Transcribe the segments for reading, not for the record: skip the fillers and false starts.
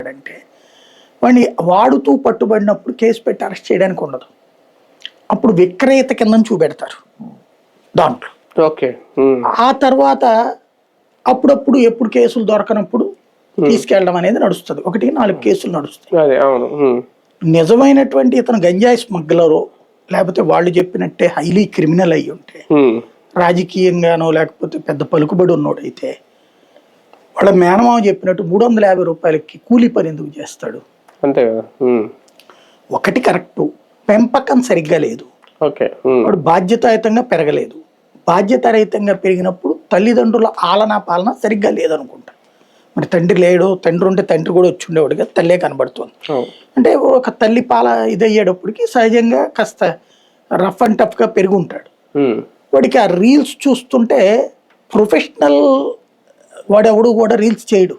చేస్తున్నాడంటే వాడిని వాడుతూ పట్టుబడినప్పుడు కేసు పెట్టి అరెస్ట్ చేయడానికి ఉండదు. అప్పుడు విక్రయత కింద చూపెడతారు దాంట్లో. ఓకే. ఆ తర్వాత అప్పుడప్పుడు ఎప్పుడు కేసులు దొరకనప్పుడు తీసుకెళ్ళడం అనేది నడుస్తుంది. 1-4 కేసులు నడుస్తాయి. నిజమైనటువంటి ఇతను గంజాయి స్మగ్లరో లేకపోతే వాళ్ళు చెప్పినట్టే హైలీ క్రిమినల్ అయ్యి ఉంటే, రాజకీయంగానో లేకపోతే పెద్ద పలుకుబడి ఉన్నోడైతే వాళ్ళ మేనమామ చెప్పినట్టు 350 రూపాయలకి కూలీ పని ఎందుకు చేస్తాడు? అంతే కదా. ఒకటి కరెక్టు, పెంపకం సరిగ్గా లేదు, వాడు బాధ్యతాయుతంగా పెరగలేదు. బాధ్యతారహితంగా పెరిగినప్పుడు తల్లిదండ్రుల ఆలనా పాలన సరిగ్గా లేదనుకుంటా. మరి తండ్రి లేడు, తండ్రి ఉంటే తండ్రి కూడా వచ్చి ఉండేవాడుగా, తల్లే కనబడుతుంది. అంటే ఒక తల్లి పాల ఇదయ్యేటప్పటికి సహజంగా కాస్త రఫ్ అండ్ టఫ్గా పెరిగి ఉంటాడు. వాడికి ఆ రీల్స్ చూస్తుంటే ప్రొఫెషనల్ వాడెవడు కూడా రీల్స్ చేయడు.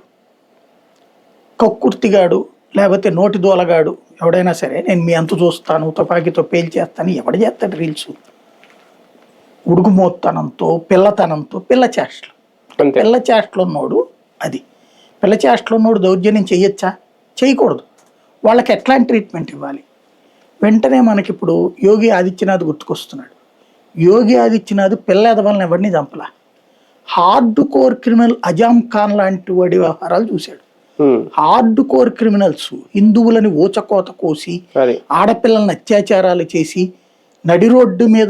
కక్కుర్తిగాడు లేకపోతే నోటి దోలగాడు ఎవడైనా సరే నేను మీ అంత చూస్తాను, తుపాకీతో పేల్చేస్తాను ఎవడు చేస్తాడు రీల్స్? ఉడుకుమోత్తనంతో పిల్లతనంతో పిల్ల చేష్టలు ఉన్నోడు అది. పిల్ల చేష్టలు ఉన్నోడు దౌర్జన్యం చెయ్యొచ్చా? చేయకూడదు. వాళ్ళకి ఎట్లాంటి ట్రీట్మెంట్ ఇవ్వాలి? వెంటనే మనకిప్పుడు యోగి ఆదిత్యనాథ్ గుర్తుకొస్తున్నాడు. యోగి ఆదిత్యనాథ్ పిల్ల ఎదవల్ని ఎవరిని చంపలా. Hard core criminal Azam Khan లాంటి వాడి వ్యవహారాలు చూశాడు. హార్డ్ కోర్ క్రిమినల్స్ హిందువులని ఊచకోత కోసి ఆడపిల్లల్ని అత్యాచారాలు చేసి నడి రోడ్డు మీద